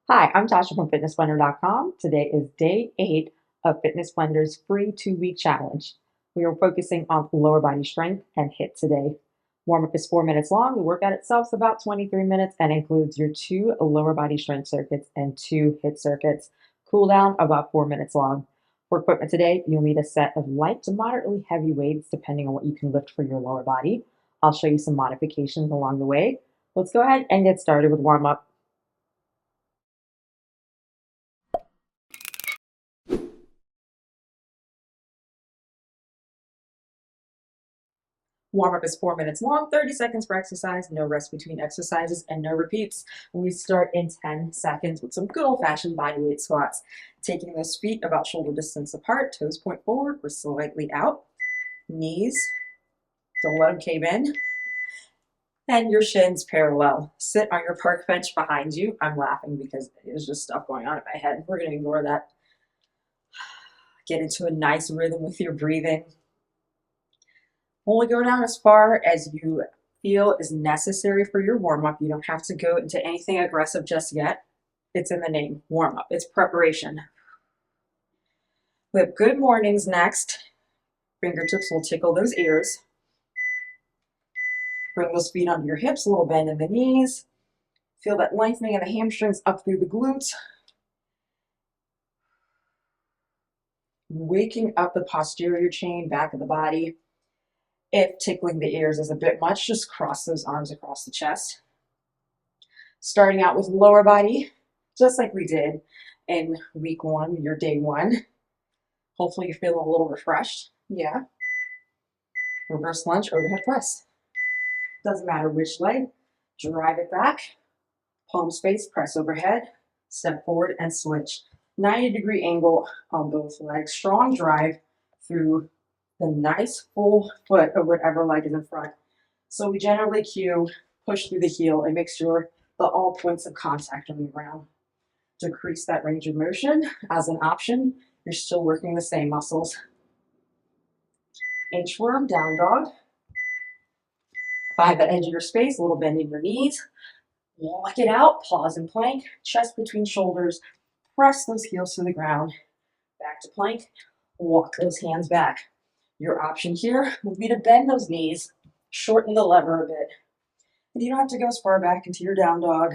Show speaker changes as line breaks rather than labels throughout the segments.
Hi, I'm Tasha from FitnessBlender.com. Today is day 8 of Fitness Blender's free 2-week challenge. We are focusing on lower body strength and HIIT today. Warm-up is 4 minutes long. The workout itself is about 23 minutes and includes your 2 lower body strength circuits and 2 HIIT circuits. Cool down about 4 minutes long. For equipment today, you'll need a set of light to moderately heavy weights depending on what you can lift for your lower body. I'll show you some modifications along the way. Let's go ahead and get started with warm-up. Warm-up is 4 minutes long, 30 seconds per exercise, no rest between exercises, and no repeats. We start in 10 seconds with some good old-fashioned bodyweight squats. Taking those feet about shoulder distance apart, toes point forward or slightly out. Knees, don't let them cave in. And your shins parallel. Sit on your park bench behind you. I'm laughing because there's just stuff going on in my head. We're going to ignore that. Get into a nice rhythm with your breathing. Only go down as far as you feel is necessary for your warm-up. You don't have to go into anything aggressive just yet. It's in the name, warm-up. It's preparation. We have good mornings next. Fingertips will tickle those ears. Bring those feet under your hips, a little bend in the knees. Feel that lengthening of the hamstrings up through the glutes. Waking up the posterior chain, back of the body. If tickling the ears is a bit much, just cross those arms across the chest. Starting out with lower body, just like we did in week 1, your day 1. Hopefully you're feeling a little refreshed. Yeah. Reverse lunge, overhead press. Doesn't matter which leg. Drive it back. Palm space, press overhead. Step forward and switch. 90-degree angle on both legs. Strong drive through the nice full foot of whatever leg is in front. So we generally cue, push through the heel and make sure that all points of contact are on the ground. Decrease that range of motion as an option. You're still working the same muscles. Inchworm, down dog. Find that edge of your space, a little bend in your knees. Walk it out, pause in plank, chest between shoulders. Press those heels to the ground. Back to plank, walk those hands back. Your option here would be to bend those knees, shorten the lever a bit. And you don't have to go as far back into your down dog.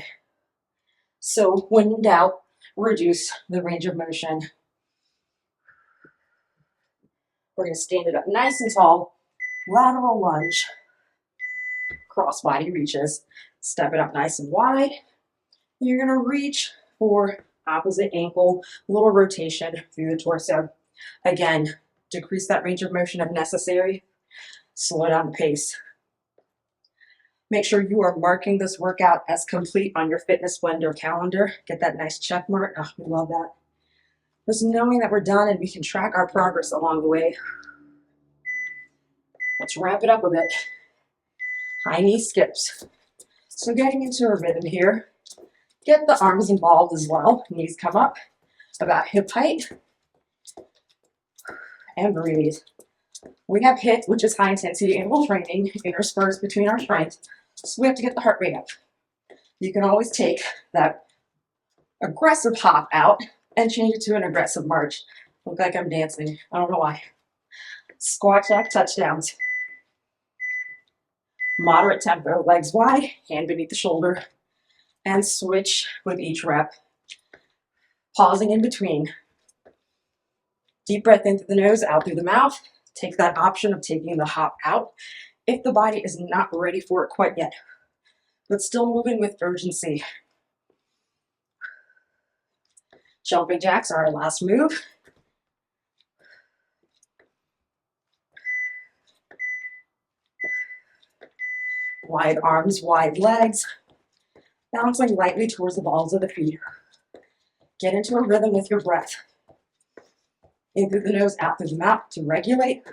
So when in doubt, reduce the range of motion. We're going to stand it up nice and tall. Lateral lunge. Cross body reaches. Step it up nice and wide. You're going to reach for opposite ankle, a little rotation through the torso. Again, decrease that range of motion if necessary. Slow down the pace. Make sure you are marking this workout as complete on your Fitness Blender calendar. Get that nice check mark. Oh, we love that. Just knowing that we're done and we can track our progress along the way. Let's wrap it up a bit. High knee skips. So getting into a rhythm here. Get the arms involved as well. Knees come up about hip height. And breathe. We have HIIT, which is high intensity interval training, interspersed between our strength. So we have to get the heart rate up. You can always take that aggressive hop out and change it to an aggressive march. Look like I'm dancing. I don't know why. Squat jack touchdowns. Moderate tempo, legs wide, hand beneath the shoulder, and switch with each rep. Pausing in between. Deep breath in through the nose, out through the mouth. Take that option of taking the hop out if the body is not ready for it quite yet, but still moving with urgency. Jumping jacks are our last move. Wide arms, wide legs. Bouncing lightly towards the balls of the feet. Get into a rhythm with your breath. In through the nose, out through the mouth to regulate.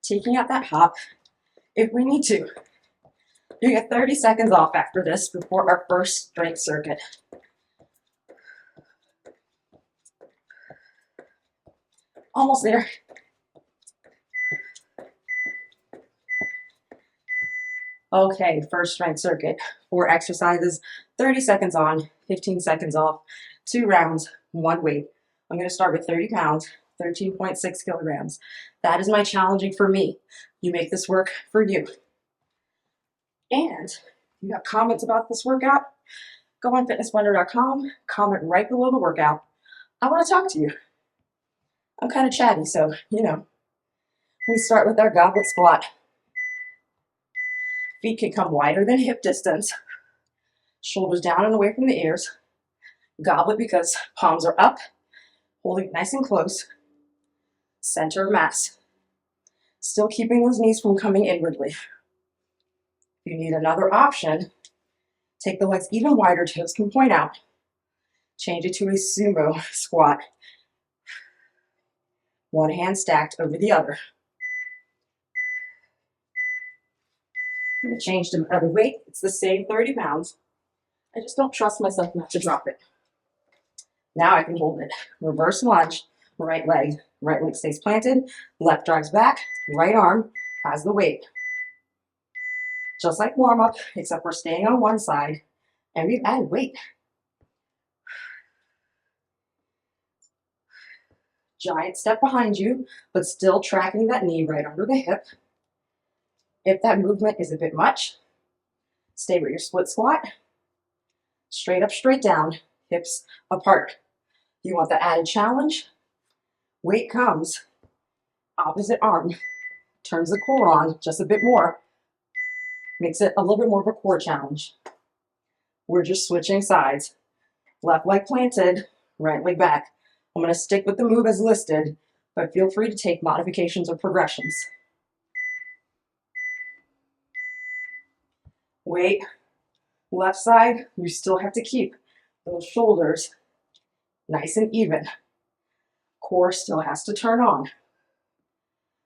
Taking out that hop if we need to. You get 30 seconds off after this before our first strength circuit. Almost there. Okay, first strength circuit. 4 exercises, 30 seconds on, 15 seconds off, 2 rounds, 1 weight. I'm going to start with 30 pounds, 13.6 kilograms. That is my challenging for me. You make this work for you. And if you have comments about this workout, go on fitnessblender.com, comment right below the workout. I want to talk to you. I'm kind of chatty, so, you know. We start with our goblet squat. Feet can come wider than hip distance. Shoulders down and away from the ears. Goblet because palms are up, holding it nice and close. Center of mass. Still keeping those knees from coming inwardly. If you need another option, take the legs even wider, toes can point out. Change it to a sumo squat. One hand stacked over the other. I'm going to change to other weight. It's the same 30 pounds. I just don't trust myself not to drop it. Now I can hold it. Reverse lunge, right leg stays planted, left drives back, right arm has the weight. Just like warm up, except we're staying on one side and we've added weight. Giant step behind you, but still tracking that knee right under the hip. If that movement is a bit much, stay with your split squat. Straight up, straight down, hips apart. You want the added challenge? Weight comes, opposite arm, turns the core on just a bit more, makes it a little bit more of a core challenge. We're just switching sides. Left leg planted, right leg back. I'm going to stick with the move as listed, but feel free to take modifications or progressions. Weight, left side, you still have to keep those shoulders nice and even. Core still has to turn on.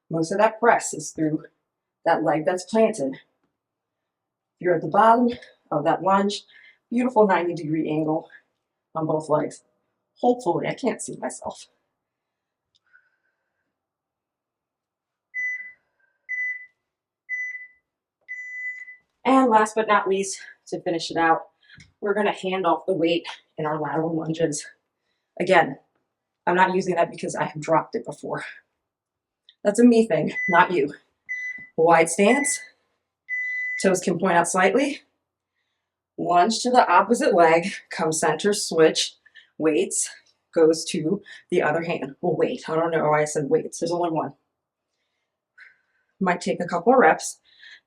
Most of that press is through that leg that's planted. If you're at the bottom of that lunge, beautiful 90-degree angle on both legs. Hopefully, I can't see myself. And last but not least, to finish it out, we're going to hand off the weight in our lateral lunges. Again, I'm not using that because I have dropped it before. That's a me thing, not you. Wide stance, toes can point out slightly. Lunge to the opposite leg, come center, switch, weights, goes to the other hand. Well, wait, I don't know why I said weights, there's only one. Might take a couple of reps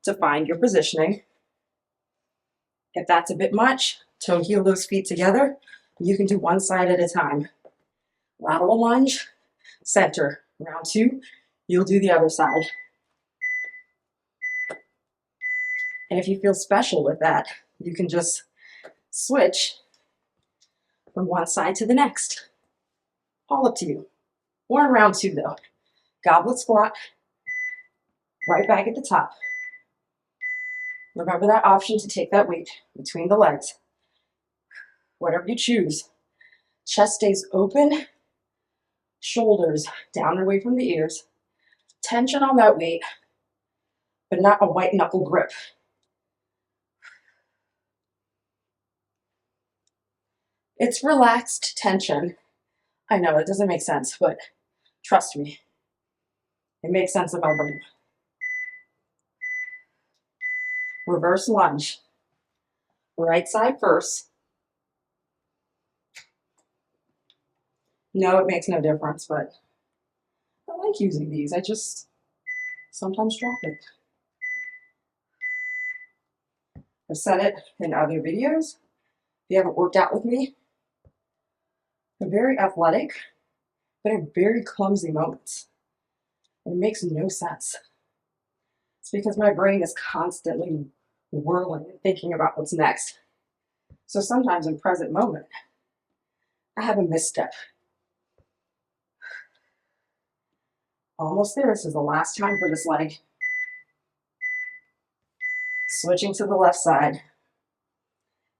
to find your positioning. If that's a bit much, toe heel those feet together. You can do one side at a time. Lateral lunge, center. Round 2, you'll do the other side. And if you feel special with that, you can just switch from one side to the next. All up to you. Or in round 2 though. Goblet squat, right back at the top. Remember that option to take that weight between the legs. Whatever you choose. Chest stays open, shoulders down and away from the ears. Tension on that weight, but not a white knuckle grip. It's relaxed tension. I know it doesn't make sense, but trust me, it makes sense in my brain. Reverse lunge. Right side first. No, it makes no difference, but I like using these. I just sometimes drop it. I've said it in other videos. If you haven't worked out with me, I'm very athletic, but I have very clumsy moments. And it makes no sense. It's because my brain is constantly whirling and thinking about what's next. So sometimes in present moment, I have a misstep. Almost there. This is the last time for this leg. Switching to the left side.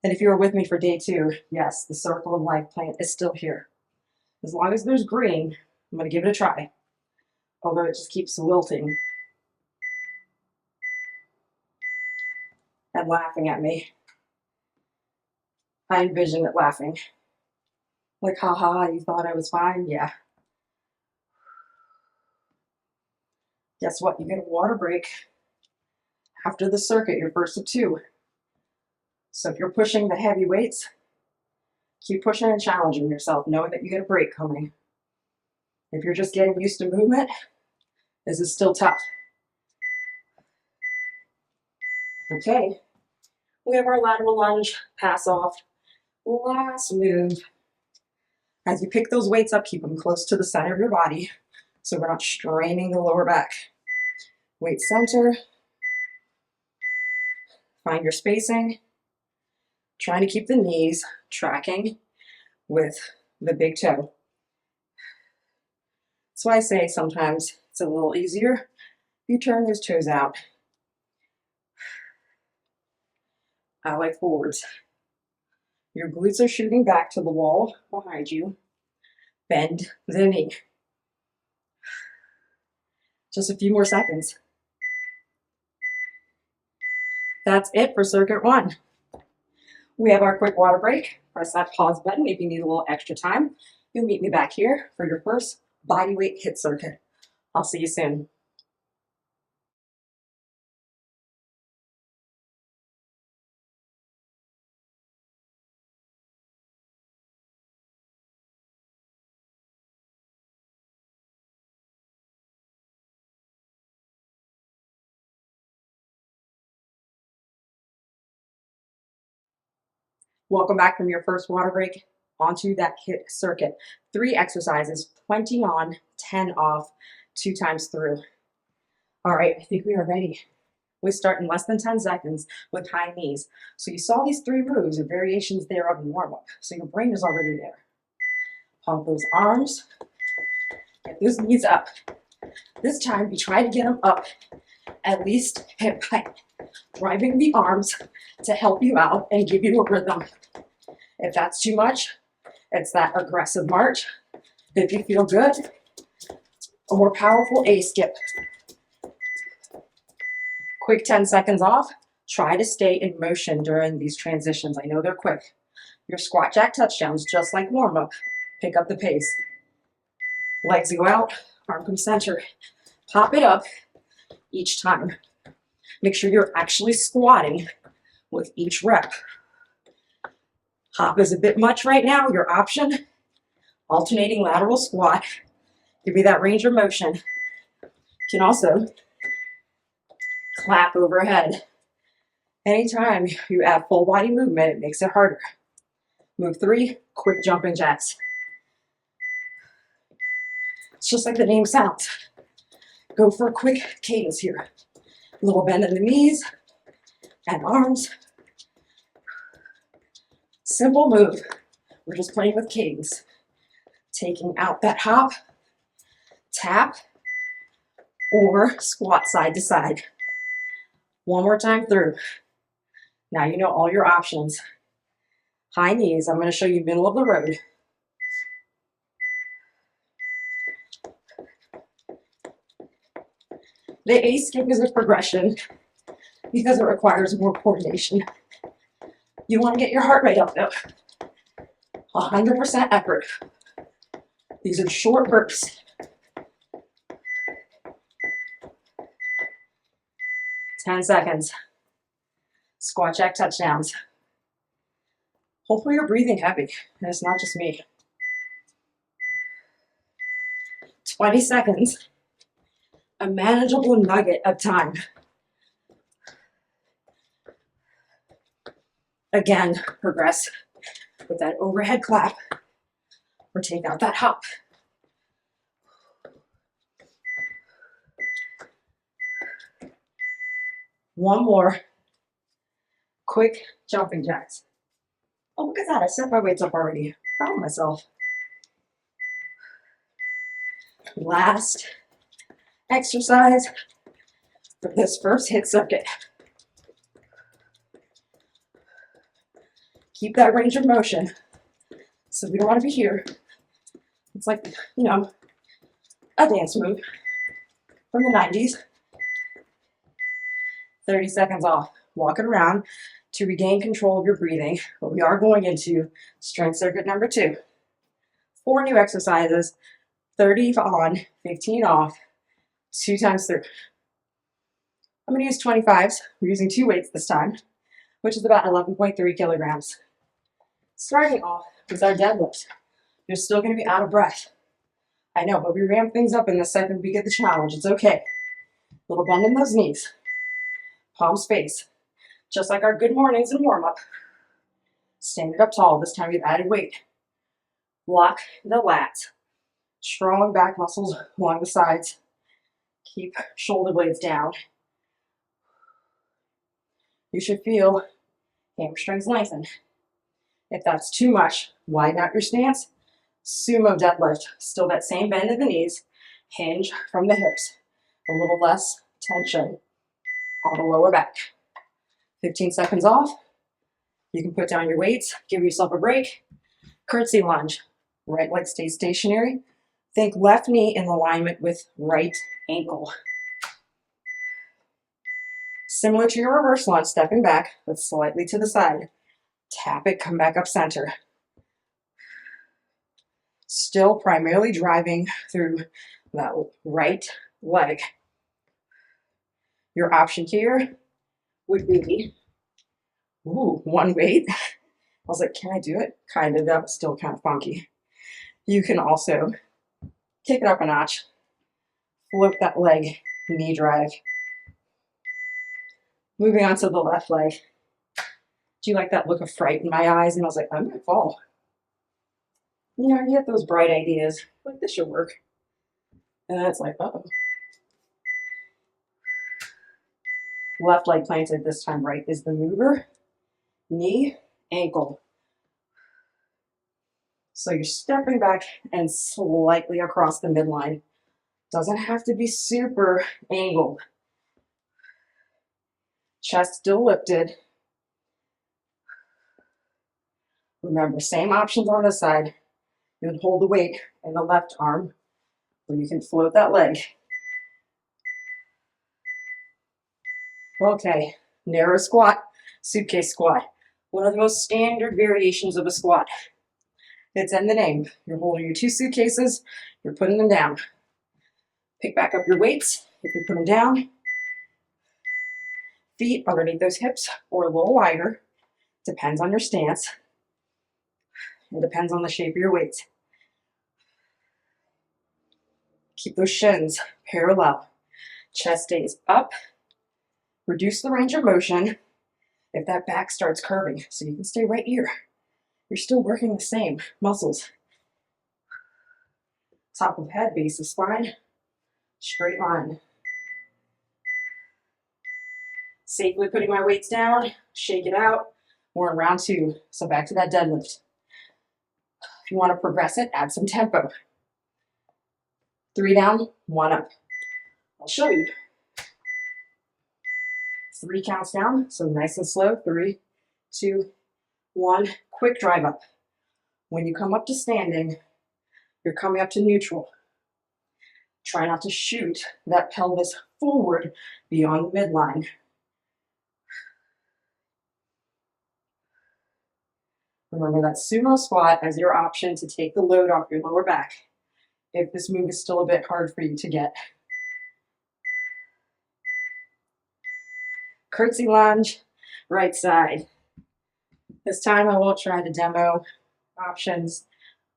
And if you were with me for day 2, yes, the circle of life plant is still here. As long as there's green, I'm going to give it a try. Although it just keeps wilting and laughing at me. I envision it laughing. Like, haha, you thought I was fine? Yeah. Guess what? You get a water break after the circuit, your first of 2. So if you're pushing the heavy weights, keep pushing and challenging yourself, knowing that you get a break coming. If you're just getting used to movement, this is still tough. Okay, we have our lateral lunge, pass off, last move. As you pick those weights up, keep them close to the center of your body so we're not straining the lower back. Weight center, find your spacing, trying to keep the knees tracking with the big toe. That's why I say sometimes it's a little easier if you turn those toes out. I like forwards. Your glutes are shooting back to the wall behind you. Bend the knee. Just a few more seconds. That's it for circuit 1. We have our quick water break. Press that pause button if you need a little extra time. You'll meet me back here for your first bodyweight HIIT circuit. I'll see you soon. Welcome back from your first water break onto that HIIT circuit. 3 exercises, 20 on, 10 off, 2 times through. All right, I think we are ready. We start in less than 10 seconds with high knees. So you saw these 3 moves or variations there of warm-up. So your brain is already there. Pump those arms, get those knees up. This time, you try to get them up at least hip height, driving the arms to help you out and give you a rhythm. If that's too much, it's that aggressive march. If you feel good, a more powerful A skip. Quick 10 seconds off. Try to stay in motion during these transitions. I know they're quick. Your squat jack touchdowns, just like warm up. Pick up the pace. Legs go out, arm comes center. Pop it up each time. Make sure you're actually squatting with each rep. Hop is a bit much right now. Your option, alternating lateral squat. Give you that range of motion. You can also clap overhead. Anytime you add full body movement, it makes it harder. Move 3, quick jumping jacks. It's just like the name sounds. Go for a quick cadence here. A little bend in the knees and arms. Simple move. We're just playing with cadence. Taking out that hop, tap, or squat side to side. One more time through. Now you know all your options. High knees. I'm going to show you middle of the road. The A skip is a progression because it requires more coordination. You want to get your heart rate up though. 100% effort. These are short bursts. 10 seconds. Squat jack touchdowns. Hopefully you're breathing heavy and it's not just me. 20 seconds. A manageable nugget of time. Again, progress with that overhead clap or take out that hop. One more. Quick jumping jacks. Oh, look at that. I set my weights up already. Proud of myself. Last exercise for this first HIIT circuit. Keep that range of motion. So we don't want to be here. It's like, a dance move from the 90s. 30 seconds off. Walk it around. to regain control of your breathing, but we are going into strength circuit number 2. 4 new exercises, 30 on, 15 off, 2 times through. I'm going to use 25s. We're using 2 weights this time, which is about 11.3 kilograms. Starting off with our deadlift. You're still going to be out of breath. I know, but we ramp things up in the second we get the challenge. It's okay. Little bend in those knees. Palms face. Just like our good mornings and warm up. Stand it up tall. This time we've added weight. Lock the lats. Strong back muscles along the sides. Keep shoulder blades down. You should feel hamstrings lengthen. If that's too much, widen out your stance. Sumo deadlift. Still that same bend in the knees. Hinge from the hips. A little less tension on the lower back. 15 seconds off. You can put down your weights. Give yourself a break. Curtsy lunge. Right leg stays stationary. Think left knee in alignment with right ankle. Similar to your reverse lunge, stepping back, but slightly to the side. Tap it, come back up center. Still primarily driving through that right leg. Your option here would be, 1 weight. I was like, can I do it? Kind of, that was still kind of funky. You can also kick it up a notch, float that leg, knee drive. Moving on to the left leg. Do you like that look of fright in my eyes? And I was like, I might fall. You know, you get those bright ideas, like this should work. And then it's like, uh-oh. Left leg planted this time, right is the mover. Knee, ankle. So you're stepping back and slightly across the midline. Doesn't have to be super angled. Chest still lifted. Remember, same options on this side. You would hold the weight in the left arm, or you can float that leg. Okay, narrow squat, suitcase squat. One of the most standard variations of a squat. It's in the name. You're holding your 2 suitcases, you're putting them down. Pick back up your weights if you put them down. Feet underneath those hips or a little wider. Depends on your stance. It depends on the shape of your weights. Keep those shins parallel. Chest stays up. Reduce the range of motion if that back starts curving, so you can stay right here. You're still working the same muscles. Top of head, base of spine, straight line. Safely putting my weights down, shake it out. We're in round 2, so back to that deadlift. If you want to progress it, add some tempo. 3 down, 1 up. I'll show you. 3 counts down, so nice and slow. 3, 2, 1. Quick drive up. When you come up to standing, you're coming up to neutral. Try not to shoot that pelvis forward beyond the midline. Remember that sumo squat as your option to take the load off your lower back if this move is still a bit hard for you to get. Curtsy lunge, right side. This time I won't try the demo options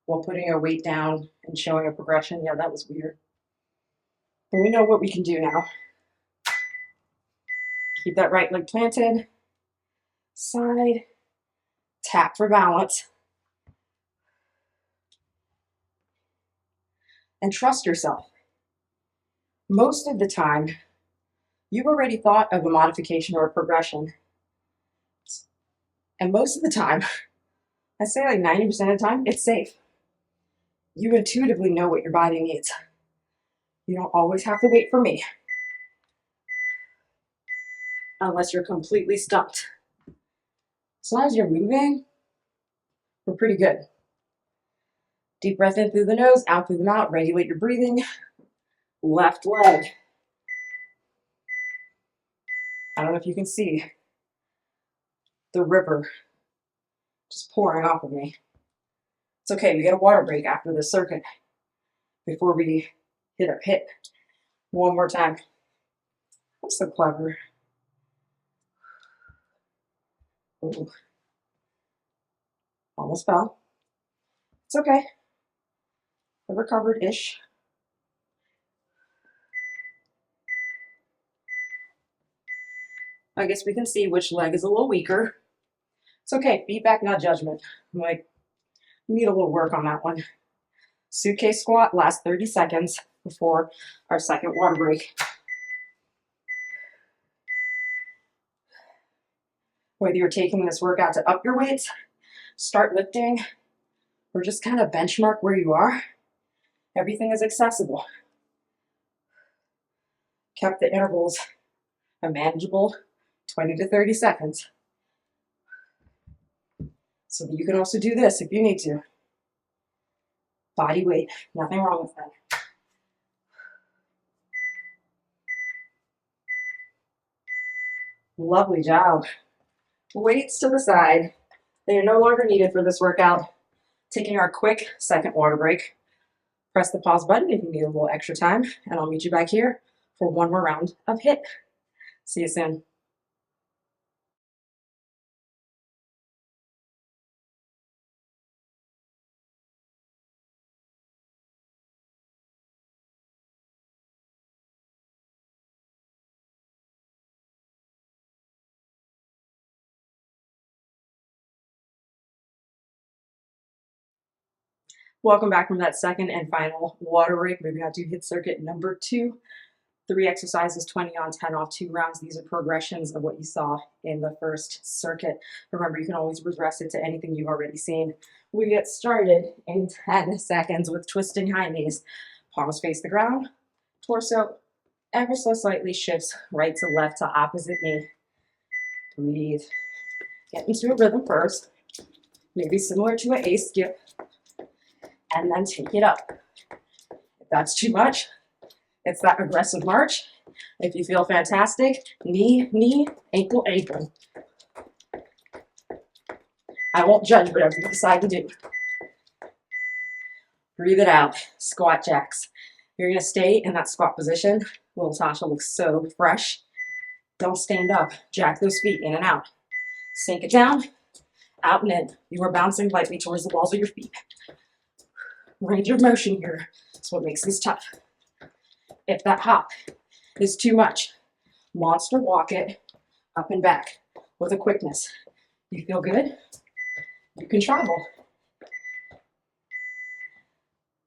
while putting our weight down and showing a progression. Yeah, that was weird. But we know what we can do now. Keep that right leg planted. Side. Tap for balance. And trust yourself. Most of the time, you've already thought of a modification or a progression. And most of the time, I say like 90% of the time, it's safe. You intuitively know what your body needs. You don't always have to wait for me. Unless you're completely stumped. As long as you're moving, we're pretty good. Deep breath in through the nose, out through the mouth. Regulate your breathing. Left leg. I don't know if you can see. the river just pouring off of me. It's okay, we get a water break after this circuit before we hit our HIIT. One more time. I'm so clever. Ooh. Almost fell. It's okay. I recovered-ish. I guess we can see which leg is a little weaker. It's okay, feedback, not judgment. I'm like, we need a little work on that one. Suitcase squat, last 30 seconds before our second water break. Whether you're taking this workout to up your weights, start lifting, or just kind of benchmark where you are, everything is accessible. Kept the intervals a manageable 20 to 30 seconds. So that you can also do this if you need to. Body weight, nothing wrong with that. Lovely job. Weights to the side. They are no longer needed for this workout. Taking our quick second water break. Press the pause button if you need a little extra time, and I'll meet you back here for one more round of HIIT. See you soon. Welcome back from that second and final water break. Moving on to HIIT circuit number 2. 3 exercises, 20 on, 10 off, 2 rounds. These are progressions of what you saw in the first circuit. Remember, you can always regress it to anything you've already seen. We get started in 10 seconds with twisting high knees. Palms face the ground. Torso ever so slightly shifts right to left to opposite knee. Breathe. Get into a rhythm first. Maybe similar to an A skip. And then take it up. If that's too much, it's that aggressive march. If you feel fantastic, knee, knee, ankle, ankle. I won't judge whatever you decide to do. Breathe it out. Squat jacks. You're going to stay in that squat position. Little Tasha looks so fresh. Don't stand up. Jack those feet in and out. Sink it down, out and in. You are bouncing lightly towards the balls of your feet. Range of motion here is what makes this tough. If that hop is too much, monster walk it up and back with a quickness. You feel good? You can travel.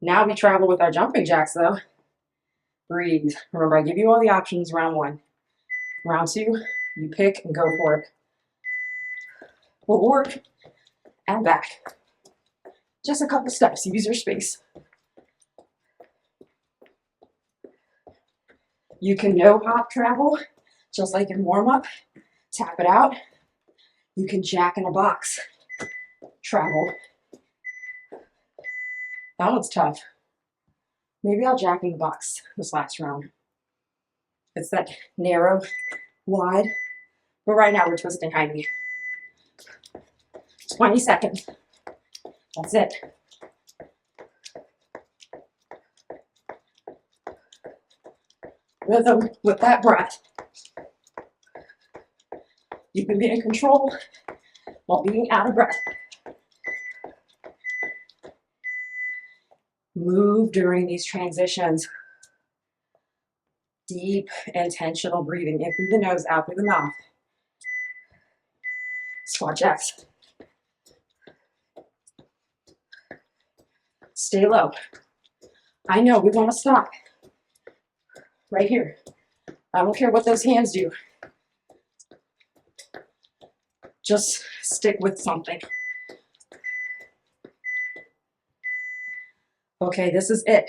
Now we travel with our jumping jacks though. Breathe. Remember, I give you all the options round 1. Round 2, you pick and go for it. Forward and back. Just a couple steps, use your space. You can no hop travel, just like in warm up. Tap it out. You can jack in a box. Travel. That one's tough. Maybe I'll jack in the box this last round. It's that narrow, wide, but right now we're twisting high knee. 20 seconds. That's it. Rhythm with that breath. You can be in control while being out of breath. Move during these transitions. Deep, intentional breathing in through the nose, out through the mouth. Squat jacks. Stay low. I know we want to stop. Right here. I don't care what those hands do. Just stick with something. Okay, this is it.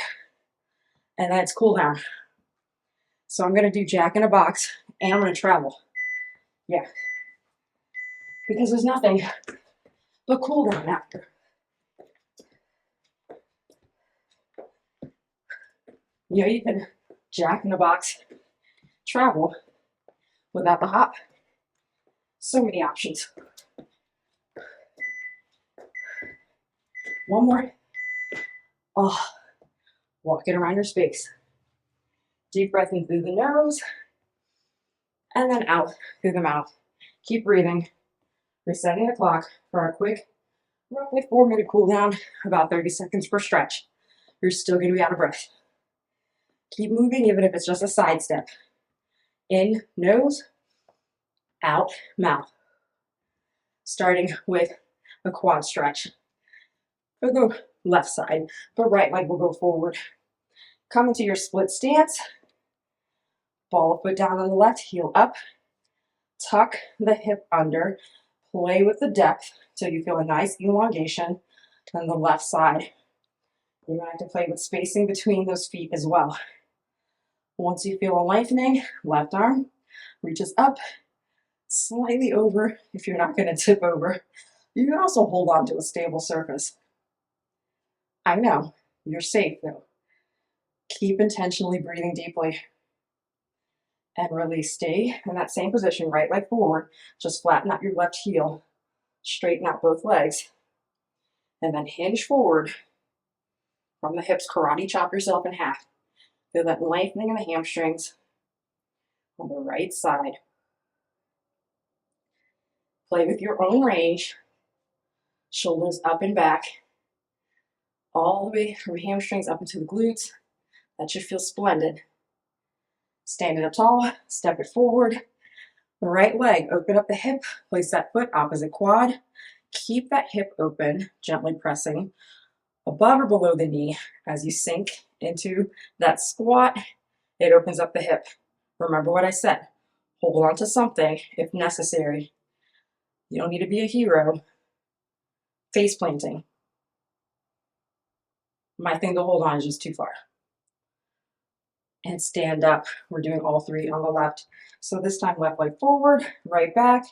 And then it's cool down. So I'm going to do jack in a box and I'm going to travel. Yeah. Because there's nothing but cool down after. You know, you can jack in a box, travel without the hop. So many options. One more. Oh, walking around your space. Deep breath in through the nose and then out through the mouth. Keep breathing. Resetting the clock for our quick, roughly 4-minute cool down, about 30 seconds per stretch. You're still going to be out of breath. Keep moving, even if it's just a side step. In, nose, out, mouth. Starting with a quad stretch for the left side, but right leg will go forward. Come into your split stance. Ball foot down on the left, heel up. Tuck the hip under. Play with the depth till you feel a nice elongation on the left side. You're going to have to play with spacing between those feet as well. Once you feel a lengthening, left arm reaches up, slightly over if you're not going to tip over. You can also hold on to a stable surface. I know, you're safe though. Keep intentionally breathing deeply. And release. Stay in that same position, right leg forward. Just flatten out your left heel. Straighten out both legs. And then hinge forward from the hips. Karate chop yourself in half. Feel that lengthening in the hamstrings on the right side. Play with your own range. Shoulders up and back. All the way from hamstrings up into the glutes. That should feel splendid. Stand it up tall, step it forward. The right leg, open up the hip, place that foot opposite quad. Keep that hip open, gently pressing above or below the knee as you sink into that squat. It opens up the hip. Remember what I said. Hold on to something if necessary. You don't need to be a hero. Face planting. My thing to hold on is just too far. And stand up. We're doing all three on the left. So this time, left leg forward, right back.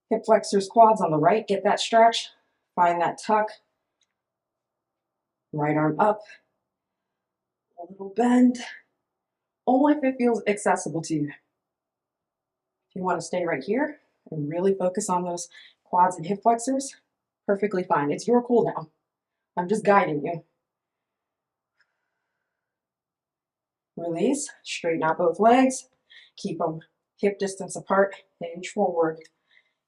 Hip flexors, quads on the right. Get that stretch. Find that tuck. Right arm up. A little bend. Only if it feels accessible to you. If you want to stay right here and really focus on those quads and hip flexors, perfectly fine. It's your cool down. I'm just guiding you. Release, straighten out both legs, keep them hip distance apart, hinge forward.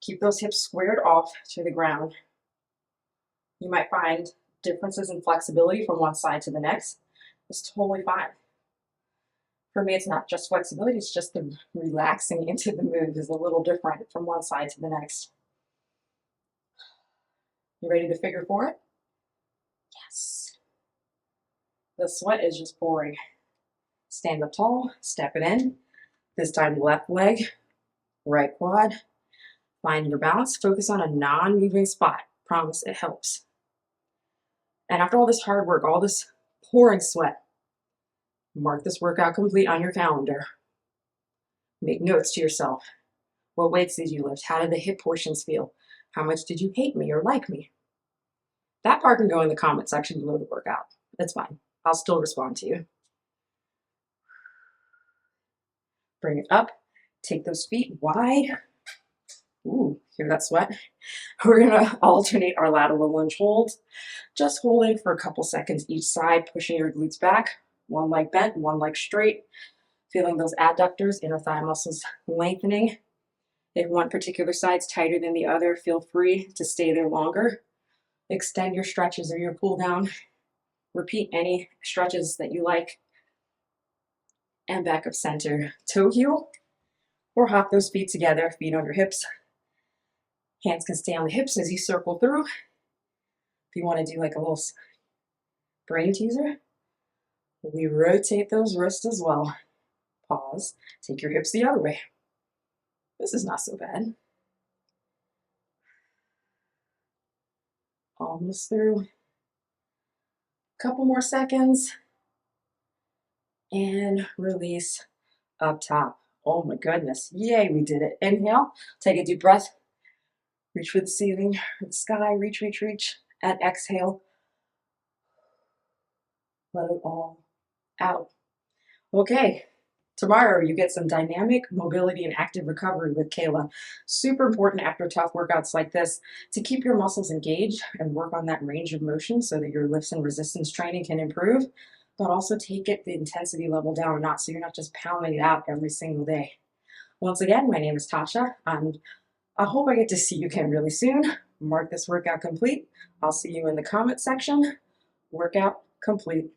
Keep those hips squared off to the ground. You might find differences in flexibility from one side to the next. It's totally fine. For me, it's not just flexibility, it's just the relaxing into the move is a little different from one side to the next. You ready to figure four it? Yes. The sweat is just pouring. Stand up tall, step it in. This time left leg, right quad. Find your balance. Focus on a non-moving spot. Promise it helps. And after all this hard work, all this pouring sweat, mark this workout complete on your calendar. Make notes to yourself. What weights did you lift? How did the hip portions feel? How much did you hate me or like me? That part can go in the comment section below the workout. That's fine. I'll still respond to you. Bring it up. Take those feet wide. Ooh, hear that sweat? We're gonna alternate our lateral lunge holds. Just holding for a couple seconds each side, pushing your glutes back. One leg bent, one leg straight. Feeling those adductors, inner thigh muscles lengthening. If one particular side's tighter than the other, feel free to stay there longer. Extend your stretches or your cool down. Repeat any stretches that you like. And back up center. Toe heel, or hop those feet together, feet on your hips. Hands can stay on the hips as you circle through. If you want to do like a little brain teaser, we rotate those wrists as well. Pause. Take your hips the other way. This is not so bad. Almost through. Couple more seconds. And release up top. Oh my goodness. Yay, we did it. Inhale. Take a deep breath. Reach for the ceiling or the sky. Reach, reach, reach. And exhale. Let it all out. Okay. Tomorrow, you get some dynamic mobility and active recovery with Kayla. Super important after tough workouts like this to keep your muscles engaged and work on that range of motion so that your lifts and resistance training can improve, but also take it the intensity level down a notch so you're not just pounding it out every single day. Once again, my name is Tasha, and I hope I get to see you again really soon. Mark this workout complete. I'll see you in the comment section. Workout complete.